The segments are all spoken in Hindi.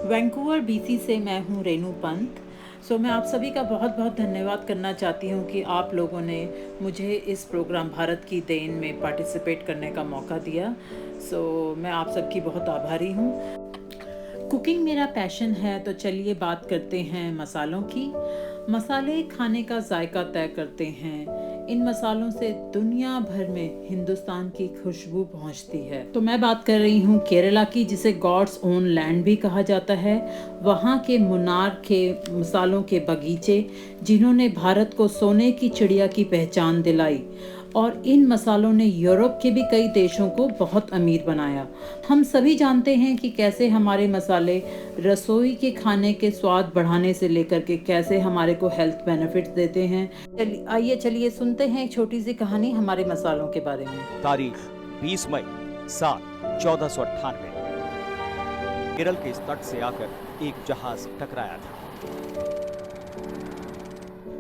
वैंकूवर बीसी से मैं हूँ रेनू पंत। मैं आप सभी का बहुत बहुत धन्यवाद करना चाहती हूँ कि आप लोगों ने मुझे इस प्रोग्राम भारत की देन में पार्टिसिपेट करने का मौका दिया। मैं आप सबकी बहुत आभारी हूँ। कुकिंग मेरा पैशन है, तो चलिए बात करते हैं मसालों की। मसाले खाने का जायका तय करते हैं। इन मसालों से दुनिया भर में हिंदुस्तान की खुशबू पहुंचती है। तो मैं बात कर रही हूँ केरला की, जिसे गॉड्स ओन लैंड भी कहा जाता है। वहाँ के मुन्नार के मसालों के बगीचे, जिन्होंने भारत को सोने की चिड़िया की पहचान दिलाई, और इन मसालों ने यूरोप के भी कई देशों को बहुत अमीर बनाया। हम सभी जानते हैं कि कैसे हमारे मसाले रसोई के खाने के स्वाद बढ़ाने से लेकर के कैसे हमारे को हेल्थ बेनिफिट्स देते हैं। चलिए सुनते हैं एक छोटी सी कहानी हमारे मसालों के बारे में। तारीख 20 मई साल 1498। केरल के इस तट से आकर एक जहाज टकराया था।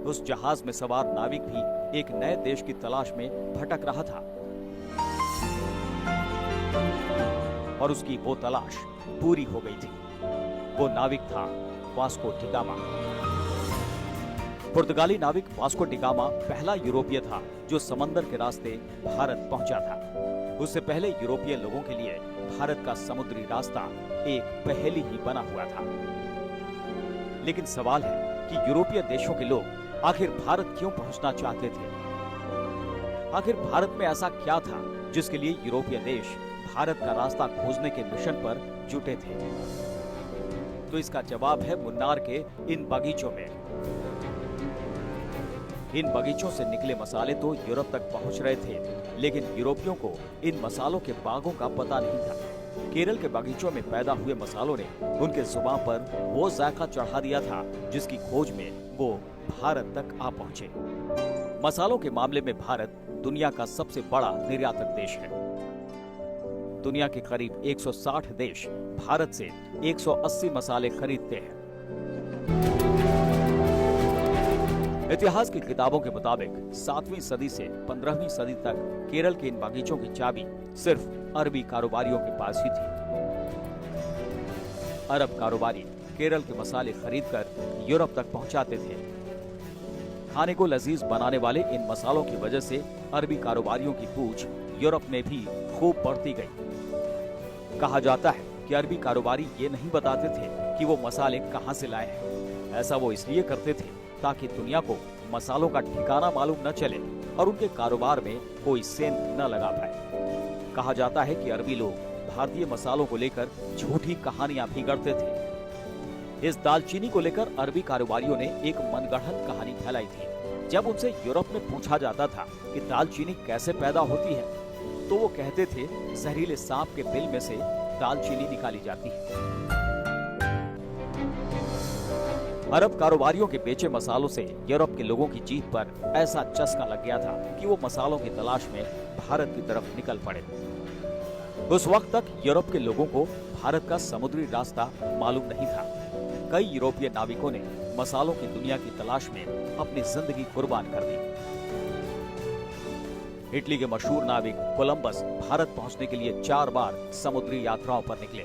उस जहाज में सवार नाविक भी एक नए देश की तलाश में भटक रहा था, और उसकी वो तलाश पूरी हो गई थी। वो नाविक था वास्को डी गामा। पुर्तगाली नाविक वास्को डी गामा पहला यूरोपीय था जो समंदर के रास्ते भारत पहुंचा था। उससे पहले यूरोपीय लोगों के लिए भारत का समुद्री रास्ता एक पहेली ही बना हुआ था। लेकिन सवाल है कि यूरोपीय देशों के लोग आखिर भारत क्यों पहुंचना चाहते थे? आखिर भारत में ऐसा क्या था जिसके लिए यूरोपीय देश भारत का रास्ता खोजने के मिशन पर जुटे थे? तो इसका जवाब है मुन्नार के इन बगीचों में। इन बगीचों से निकले मसाले तो यूरोप तक पहुंच रहे थे, लेकिन यूरोपियों को इन मसालों के बागों का पता नहीं था। केरल के बगीचों में पैदा हुए मसालों ने उनके जुबान पर वो जायका चढ़ा दिया था जिसकी खोज में वो भारत तक आ पहुंचे। मसालों के मामले में भारत दुनिया का सबसे बड़ा निर्यातक देश है। दुनिया के करीब 160 देश भारत से 180 मसाले खरीदते हैं। इतिहास की किताबों के मुताबिक 7वीं सदी से 15वीं सदी तक केरल के इन बागीचों की चाबी सिर्फ अरबी कारोबारियों के पास ही थी। अरब कारोबारी केरल के मसाले खरीदकर यूरोप तक पहुंचाते थे। खाने को लजीज बनाने वाले इन मसालों की वजह से अरबी कारोबारियों की पूछ यूरोप में भी खूब बढ़ती गई। कहा जाता है कि अरबी कारोबारी ये नहीं बताते थे कि वो मसाले कहां से लाए हैं। ऐसा वो इसलिए करते थे ताकि दुनिया को मसालों का ठिकाना मालूम न चले और उनके कारोबार में कोई सेंध न लगा पाए। कहा जाता है कि अरबी लोग भारतीय मसालों को लेकर झूठी कहानियां भी गढ़ते थे। इस दालचीनी को लेकर अरबी कारोबारियों ने एक मनगढ़ंत कहानी फैलाई थी। जब उनसे यूरोप में पूछा जाता था कि दालचीनी कैसे पैदा होती है, तो वो कहते थे जहरीले सांप के बिल में से दालचीनी निकाली जाती है। अरब कारोबारियों के बेचे मसालों से यूरोप के लोगों की जीभ पर ऐसा चस्का लग गया था कि वो मसालों की तलाश में भारत की तरफ निकल पड़े। उस वक्त तक यूरोप के लोगों को भारत का समुद्री रास्ता मालूम नहीं था। कई यूरोपीय नाविकों ने मसालों की दुनिया की तलाश में अपनी जिंदगी कुर्बान कर दी। इटली के मशहूर नाविक कोलंबस भारत पहुंचने के लिए 4 बार समुद्री यात्राओं पर निकले,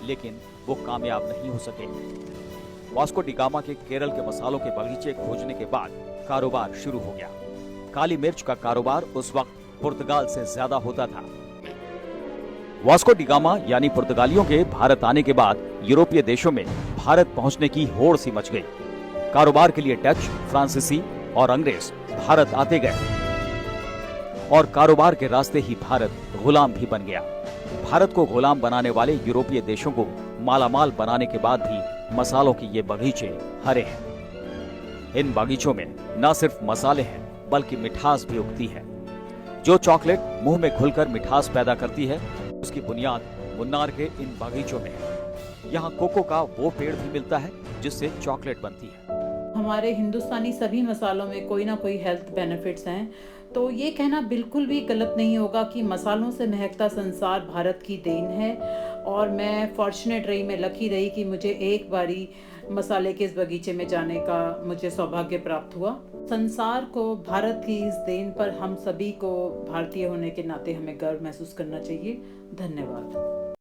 लेकिन वो कामयाब नहीं हो सके। वास्को डी गामा के केरल के मसालों के बगीचे खोजने के बाद कारोबार शुरू हो गया। काली मिर्च का कारोबार उस वक्त पुर्तगाल से ज्यादा होता था। वास्को डी गामा यानी पुर्तगालियों के भारत आने के बाद यूरोपीय देशों में भारत पहुंचने की होड़ सी मच गई। कारोबार के लिए डच, फ्रांसीसी और अंग्रेज भारत आते गए, और कारोबार के रास्ते ही भारत गुलाम भी बन गया। भारत को गुलाम बनाने वाले यूरोपीय देशों को मालामाल बनाने के बाद भी मसालों की ये बगीचे हरे हैं। इन बगीचों में न सिर्फ मसाले हैं बल्कि मिठास भी उगती है। जो चॉकलेट मुंह में घुलकर मिठास पैदा करती है, उसकी बुनियाद मुन्नार के इन बगीचों में है। यहाँ कोको का वो पेड़ भी मिलता है जिससे चॉकलेट बनती है। हमारे हिंदुस्तानी सभी मसालों में कोई ना कोई हेल्थ बेनिफिट्स हैं, तो ये कहना बिल्कुल भी गलत नहीं होगा कि मसालों से महकता संसार भारत की देन है। और मैं फॉर्चुनेट रही, मैं लकी रही कि मुझे एक बारी मसाले के इस बगीचे में जाने का मुझे सौभाग्य प्राप्त हुआ। संसार को भारत की इस देन पर हम सभी को भारतीय होने के नाते हमें गर्व महसूस करना चाहिए। धन्यवाद।